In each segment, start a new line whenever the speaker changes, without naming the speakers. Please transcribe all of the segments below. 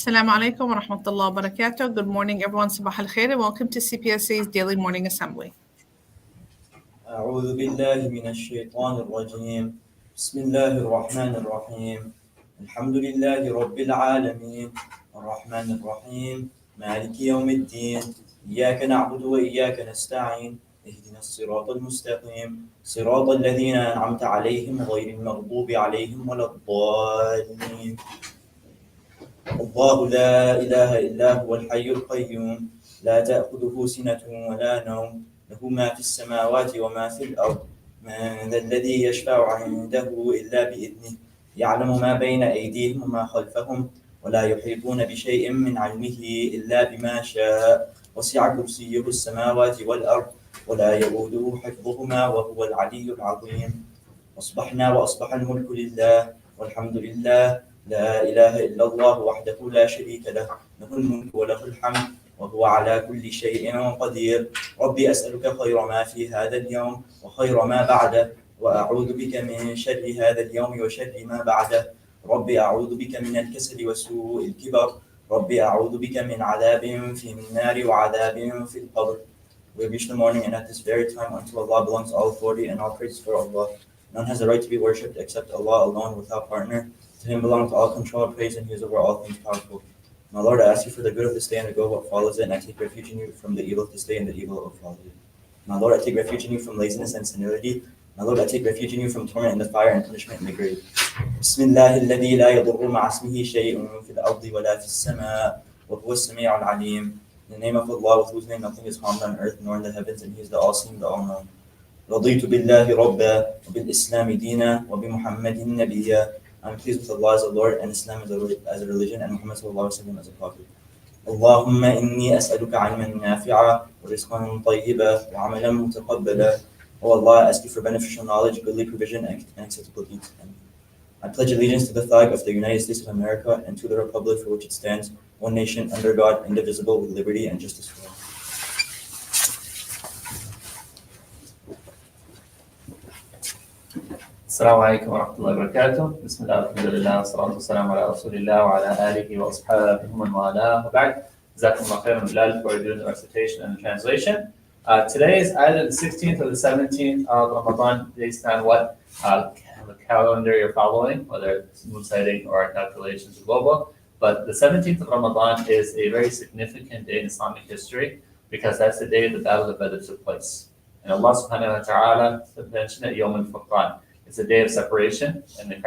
Assalamu alaikum wa rahmatullahi wa barakatuh. Good morning, everyone. Sabah al khair, and welcome to CPSA's Daily Morning Assembly.
أعوذ بالله من الشيطان الرجيم بسم الله الرحمن الرحيم الحمد لله رب العالمين الرحمن الرحيم مالك يوم الدين إياك نعبد وإياك نستعين اهدنا الصراط المستقيم صراط الذين أنعمت عليهم غير المغضوب عليهم ولا الضالين الله لا إله إلا هو الحي القيوم لا تأخذه سنة ولا نوم له ما في السماوات وما في الأرض من ذا الذي يشفع عنده إلا بإذنه يعلم ما بين أيديهم وما خلفهم ولا يحيطون بشيء من علمه إلا بما شاء وسع كرسيه السماوات والأرض ولا يؤوده حفظهما وهو العلي العظيم وأصبح الملك لله والحمد لله لا إله إلا الله وحده لا شريك له له الملك وله الحمد وهو على كل شيء قدير ربي أسألك خير ما في هذا اليوم وخير ما بعده وأعوذ بك من شر هذا اليوم وشر ما بعده ربي أعوذ بك من الكسل وسوء الكبر ربي أعوذ بك من عذاب في النار وعذاب في القبر. We reach the morning, and at this very time unto Allah belongs all authority and all praise for Allah. None has a right to be worshipped except Allah alone without partner. To Him belongs all control, praise, and He is over all things powerful. My Lord, I ask you for the good of this day and to go what follows it, and I take refuge in you from the evil of this day and the evil of what follows it. My Lord, I take refuge in you from laziness and senility. My Lord, I take refuge in you from torment in the fire and punishment in the grave. Bismillah alladhi la yadurru ma'a ismihi shay'un fil ardi wa la fis sama' wa huwa as-sami'u al-'alim. In the name of Allah, with whose name nothing is harmed on earth nor in the heavens, and He is the all-seeing, the all-known. رضيت بالله ربا وبالإسلام دينا وبمحمد نبيا. I'm pleased with Allah as a Lord and Islam as a religion and Muhammad sallallahu alaihi wasallam as a prophet. اللهم إني أسألك علما نافعا ورزقا طيبا وعملا متقبلا. Oh Allah, I ask you for beneficial knowledge, goodly provision, and acceptable deeds. I pledge allegiance to the flag of the United States of America and to the republic for which it stands, one nation under God, indivisible, with liberty and justice for all.
السلام عليكم ورحمة الله وبركاته. بسم الله والحمد لله والصلاة والسلام على رسول الله وعلى آله وأصحابه ومن والاه وبعد. جزاكم الله خيرا Bilal for doing the recitation and the translation. Today is either the 16th or the 17th of Ramadan based on what calendar you're following, whether it's moon sighting or calculations global. But the 17th of Ramadan is a very significant day in Islamic history because that's the day the Battle of Badr took place. And Allah subhanahu wa ta'ala mentioned it Yawm al-Furqan. It's a day of separation, and it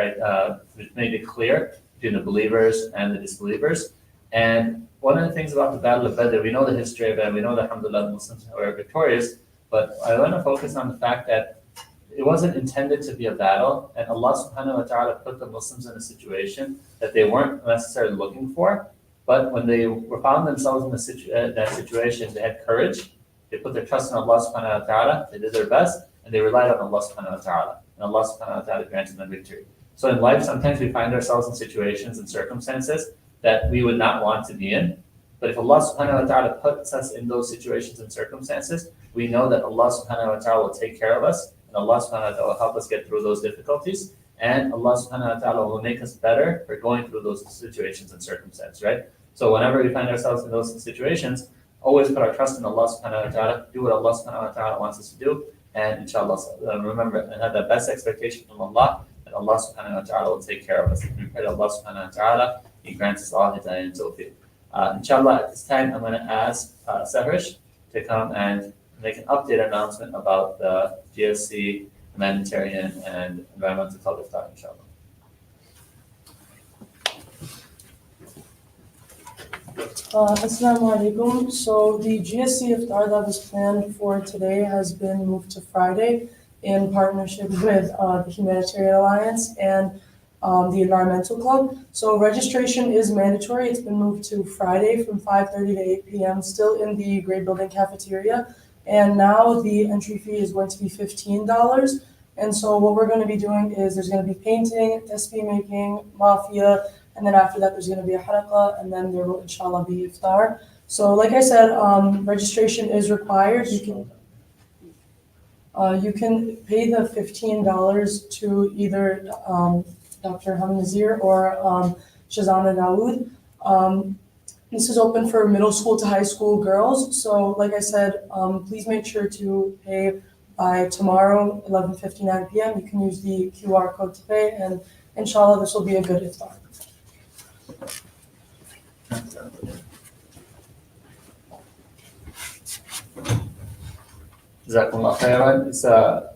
made it clear between the believers and the disbelievers. And one of the things about the Battle of Badr, we know the history of it, we know that alhamdulillah the Muslims were victorious, but I want to focus on the fact that it wasn't intended to be a battle, and Allah subhanahu wa ta'ala put the Muslims in a situation that they weren't necessarily looking for, but when they found themselves in that situation, they had courage, they put their trust in Allah subhanahu wa ta'ala, they did their best, and they relied on Allah subhanahu wa ta'ala. And Allah subhanahu wa ta'ala granted them victory. So in life, sometimes we find ourselves in situations and circumstances that we would not want to be in. But if Allah subhanahu wa ta'ala puts us in those situations and circumstances, we know that Allah subhanahu wa ta'ala will take care of us, and Allah subhanahu wa ta'ala will help us get through those difficulties, and Allah subhanahu wa ta'ala will make us better for going through those situations and circumstances, right? So whenever we find ourselves in those situations, always put our trust in Allah subhanahu wa ta'ala, do what Allah subhanahu wa ta'ala wants us to do, and inshallah, remember and have the best expectation from Allah, that Allah subhanahu wa ta'ala will take care of us. We pray to Allah subhanahu wa ta'ala, He grants us all hidayah and tawfiq. Inshallah, at this time, I'm going to ask Sahrish to come and make an update announcement about the GSC, humanitarian, and environmental public thought, inshallah.
Assalamu alaikum. So the GSC iftar that was planned for today has been moved to Friday in partnership with the Humanitarian Alliance and the Environmental Club. So registration is mandatory. It's been moved to Friday from 5:30 to 8 p.m. still in the grade building cafeteria. And now the entry fee is going to be $15. And so what we're going to be doing is there's going to be painting, tasbih making, mafia, and then after that there's going to be a halaqa, and then there will inshallah be iftar. So like I said, registration is required. You can pay the $15 to either Dr. Hamnazir or Shazana Dawood. This is open for middle school to high school girls. So like I said, please make sure to pay by tomorrow, 11:59 p.m. You can use the QR code to pay, and inshallah, this will be a good iftar.
Jazakumullah khairan. So,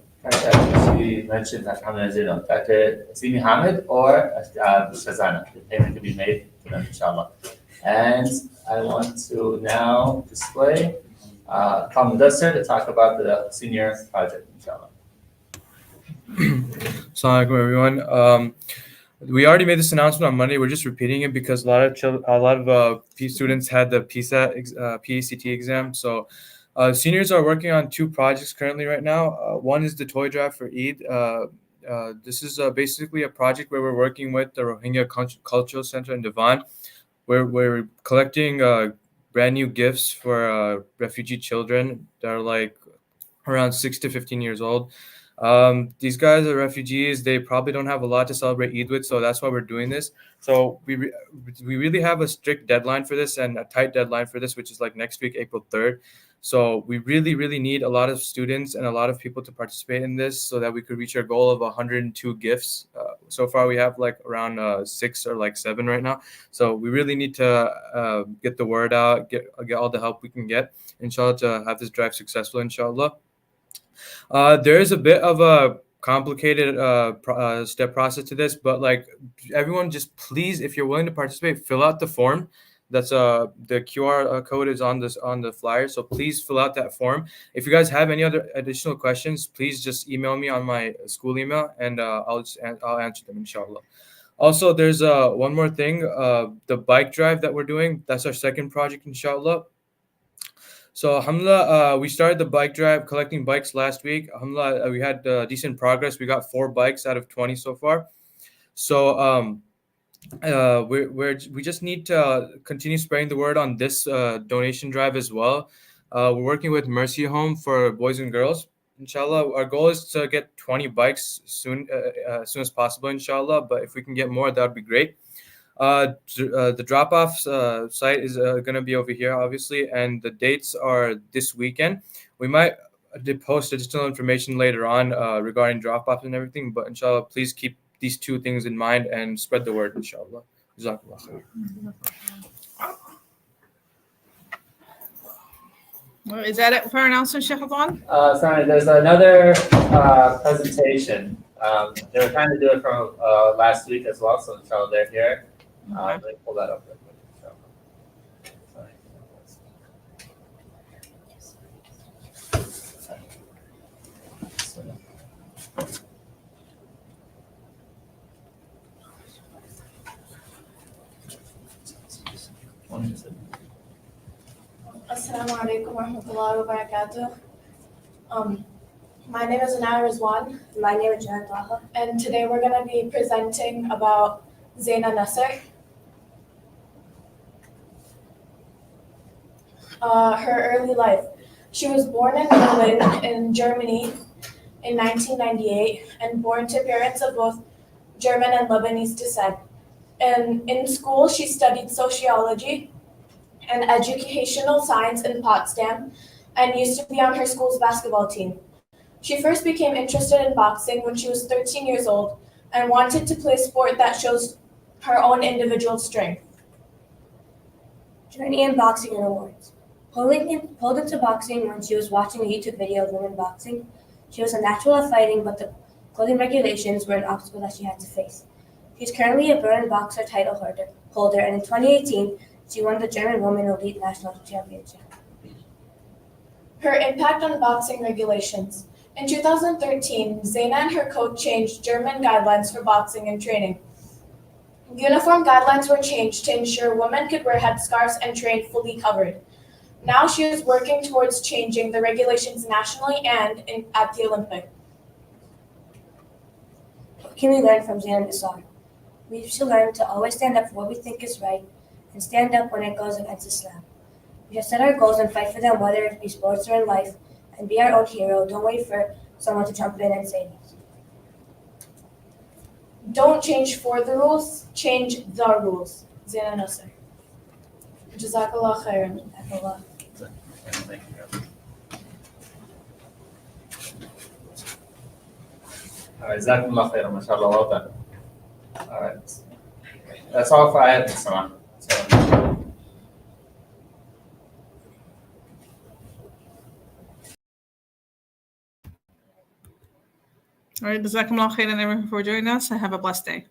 she mentioned that Dr. Simi Hamid or Shazana. The payment to be made to them, inshallah. And I want to now display Tom Dusser to talk about the senior project, inshallah.
Assalamu alaikum, everyone. We already made this announcement on Monday. We're just repeating it because a lot of students had the PACT exam. So seniors are working on two projects currently right now. One is the toy drive for Eid. This is basically a project where we're working with the Rohingya Cultural Center in Devon, where we're collecting brand new gifts for refugee children that are like around 6 to 15 years old. These guys are refugees. They probably don't have a lot to celebrate Eid with, so that's why we're doing this. So we really have a strict deadline for this and a tight deadline for this, which is like next week, April 3rd. So we really need a lot of students and a lot of people to participate in this so that we could reach our goal of 102 gifts. So far, we have like around 6 or like 7 right now. So we really need to get the word out, get all the help we can get, inshallah, to have this drive successful, inshallah. There is a bit of a complicated step process to this, but like everyone, just please, if you're willing to participate, fill out the form. That's the QR code is on the flyer, so please fill out that form. If you guys have any other additional questions, please just email me on my school email, and I'll answer them, inshallah. Also, there's one more thing, the bike drive that we're doing. That's our second project, inshallah. So alhamdulillah, we started the bike drive collecting bikes last week. Alhamdulillah, we had decent progress. We got 4 bikes out of 20 so far. So we just need to continue spreading the word on this donation drive as well. We're working with Mercy Home for boys and girls. Inshallah, our goal is to get 20 bikes soon, as soon as possible, inshallah. But if we can get more, that would be great. The drop-off site is going to be over here, obviously, and the dates are this weekend. We might post additional information later on regarding drop-off and everything, but inshallah, please keep these 2 things in mind and spread the word, inshallah. Jazakallah khair.
Well, is that it for our announcement, Sheikh Adwan?
Sorry, there's another presentation. They were trying to do it from last week as well, so inshallah they're here. Let me pull that up real quick. Sorry.
Assalamu alaikum wa rahmatullahi wa barakatuh. My name is Anaya Rizwan.
My name is Janet Taha.
And today we're going to be presenting about Zaina Nasser. Her early life. She was born in Berlin in Germany in 1998 and born to parents of both German and Lebanese descent. And in school, she studied sociology and educational science in Potsdam and used to be on her school's basketball team. She first became interested in boxing when she was 13 years old and wanted to play a sport that shows her own individual strength.
Journey in boxing and awards. Pulled into boxing when she was watching a YouTube video of women boxing. She was a natural at fighting, but the clothing regulations were an obstacle that she had to face. She's currently a Berlin boxer title holder, and in 2018, she won the German Women Elite National Championship.
Her impact on boxing regulations. In 2013, Zaina and her coach changed German guidelines for boxing and training. Uniform guidelines were changed to ensure women could wear headscarves and train fully covered. Now she is working towards changing the regulations nationally and at the Olympics.
What can we learn from Zaina Nasser? We should learn to always stand up for what we think is right and stand up when it goes against Islam. We should set our goals and fight for them, whether it be sports or in life, and be our own hero. Don't wait for someone to jump in and save us.
Don't change for the rules, change the rules. Zaina Nasser. Jazakallah khairan.
Allah.
Thank you. All right, Jazakumullah khairan, mashallah, well done. All right. That's all for ayat Sama.
All right, Jazakumullah khairan everyone for joining us and have a blessed day.